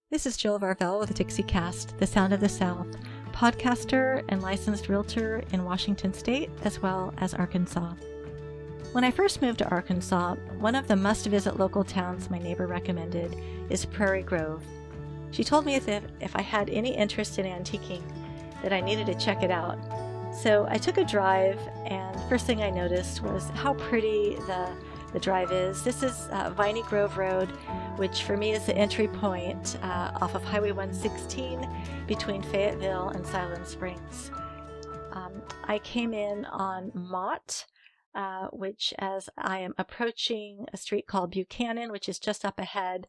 This is Jill Varvel with Dixiecast, The Sound of the South, podcaster and licensed realtor in Washington State as well as Arkansas. When I first moved to Arkansas, one of the must-visit local towns my neighbor recommended is Prairie Grove. She told me if I had any interest in antiquing, that I needed to check it out. So I took a drive, and the first thing I noticed was how pretty the drive is. This is Viney Grove Road, which for me is the entry point off of Highway 116 between Fayetteville and Siloam Springs. I came in on Mott, which as I am approaching a street called Buchanan, which is just up ahead,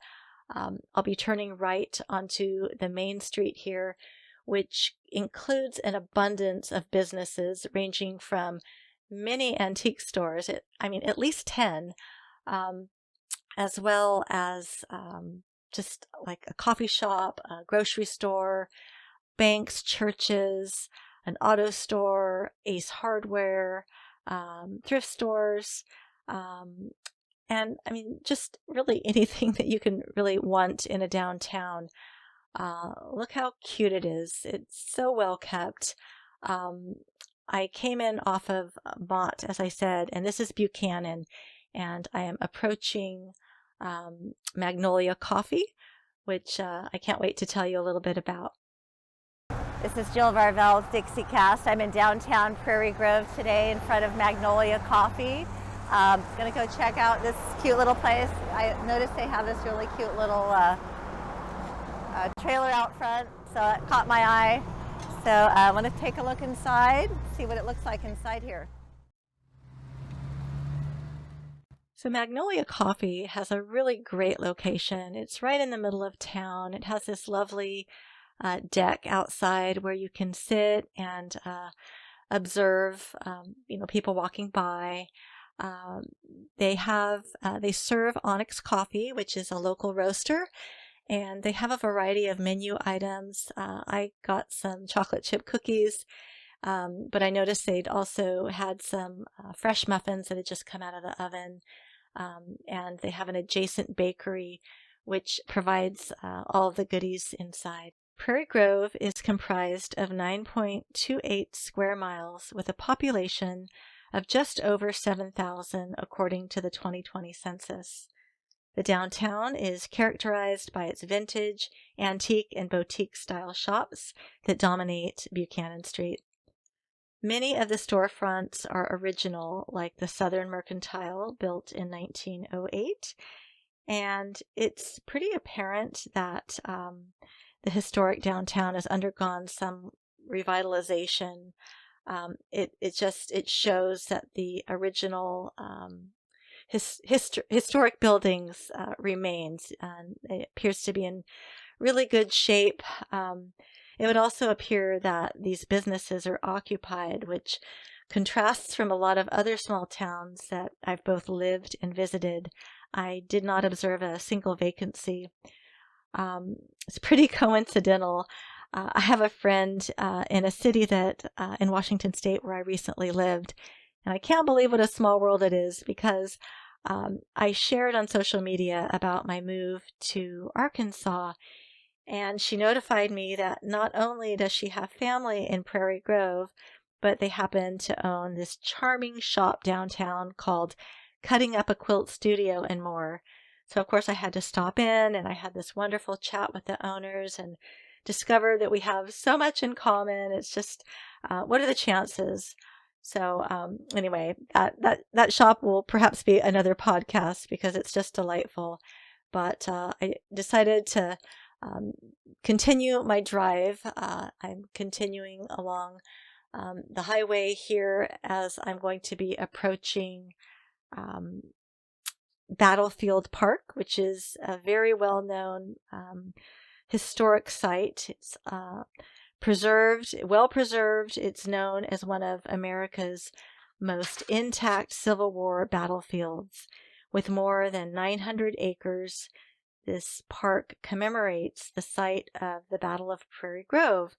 I'll be turning right onto the main street here, which includes an abundance of businesses ranging from many antique stores, at least 10, as well as just like a coffee shop, a grocery store, banks, churches, an auto store, Ace Hardware, thrift stores, and just really anything that you can really want in a downtown. Look how cute it is. It's so well kept. I came in off of Mott, as I said, and this is Buchanan, and I am approaching Magnolia Coffee, which I can't wait to tell you a little bit about. This is Jill Varvel with Dixiecast. I'm in downtown Prairie Grove today in front of Magnolia Coffee. Gonna go check out this cute little place. I noticed they have this really cute little trailer out front, so it caught my eye. So I want to take a look inside, see what it looks like inside here. So Magnolia Coffee has a really great location. It's right in the middle of town. It has this lovely deck outside where you can sit and observe, people walking by. They serve Onyx Coffee, which is a local roaster, and they have a variety of menu items. I got some chocolate chip cookies, but I noticed they'd also had some fresh muffins that had just come out of the oven, and they have an adjacent bakery which provides all of the goodies inside. Prairie Grove is comprised of 9.28 square miles with a population of just over 7,000 according to the 2020 census. The downtown is characterized by its vintage, antique, and boutique-style shops that dominate Buchanan Street. Many of the storefronts are original, like the Southern Mercantile, built in 1908, and it's pretty apparent that the historic downtown has undergone some revitalization. It shows that the original historic buildings remains, and it appears to be in really good shape. It would also appear that these businesses are occupied, which contrasts from a lot of other small towns that I've both lived and visited. I did not observe a single vacancy. It's pretty coincidental. I have a friend in a city in Washington State where I recently lived, and I can't believe what a small world it is, because I shared on social media about my move to Arkansas, and she notified me that not only does she have family in Prairie Grove, but they happen to own this charming shop downtown called Cutting Up a Quilt Studio and more. So of course I had to stop in, and I had this wonderful chat with the owners and discovered that we have so much in common. It's just, what are the chances? So anyway, that shop will perhaps be another podcast because it's just delightful. But I decided to continue my drive. I'm continuing along the highway here as I'm going to be approaching Battlefield Park, which is a very well-known historic site. It's well preserved. It's known as one of America's most intact Civil War battlefields. With more than 900 acres, this park commemorates the site of the Battle of Prairie Grove,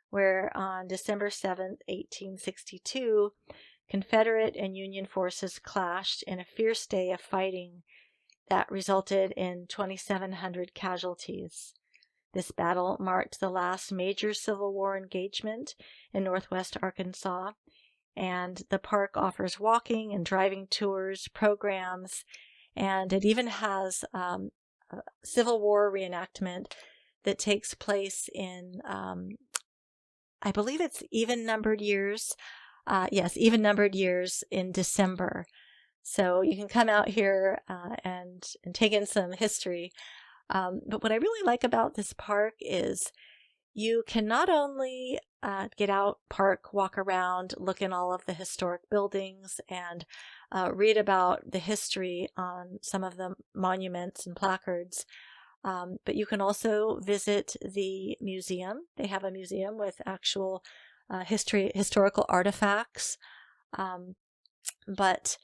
where on December 7th, 1862, Confederate and Union forces clashed in a fierce day of fighting that resulted in 2,700 casualties. This battle marked the last major Civil War engagement in northwest Arkansas, and the park offers walking and driving tours, programs, and it even has a Civil War reenactment that takes place in, I believe it's even-numbered years. Yes, even-numbered years in December. So you can come out here and take in some history. But what I really like about this park is you can not only get out, park, walk around, look in all of the historic buildings, and read about the history on some of the monuments and placards, but you can also visit the museum. They have a museum with actual historical artifacts, but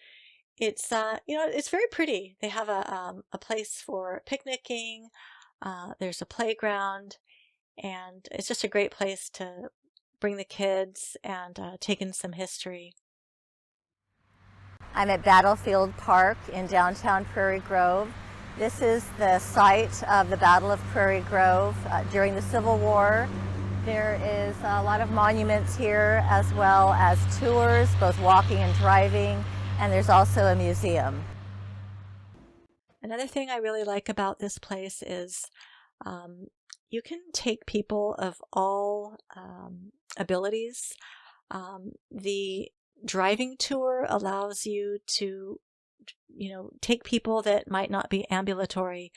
it's it's very pretty. They have a place for picnicking. There's a playground, and it's just a great place to bring the kids and take in some history. I'm at Battlefield Park in downtown Prairie Grove. This is the site of the Battle of Prairie Grove during the Civil War. There is a lot of monuments here, as well as tours, both walking and driving, and there's also a museum. Another thing I really like about this place is you can take people of all abilities. The driving tour allows you to, take people that might not be ambulatory,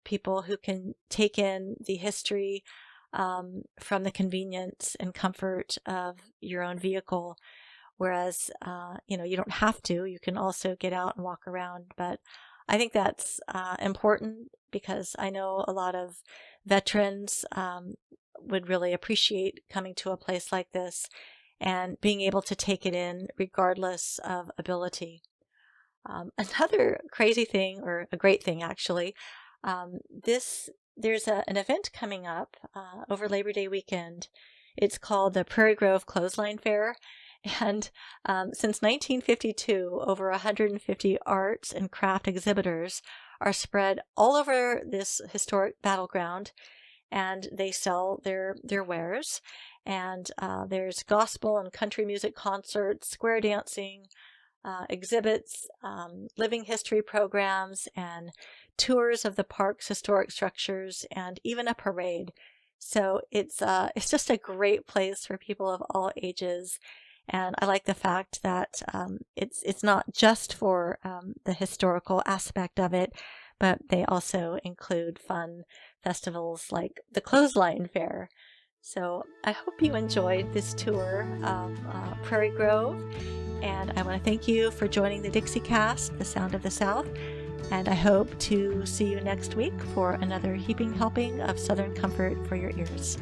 people who can take in the history from the convenience and comfort of your own vehicle. Whereas, you don't have to. You can also get out and walk around. But I think that's important because I know a lot of veterans would really appreciate coming to a place like this and being able to take it in regardless of ability. Another crazy thing, or a great thing actually, there's an event coming up over Labor Day weekend. It's called the Prairie Grove Closeline Fair. And since 1952, over 150 arts and craft exhibitors are spread all over this historic battleground, and they sell their wares. And there's gospel and country music concerts, square dancing, exhibits, living history programs, and tours of the park's historic structures, and even a parade. So it's just a great place for people of all ages. And I like the fact that it's not just for the historical aspect of it, but they also include fun festivals like the Closeline Fair. So I hope you enjoyed this tour of Prairie Grove, and I want to thank you for joining the Dixiecast, the Sound of the South, and I hope to see you next week for another heaping helping of Southern comfort for your ears.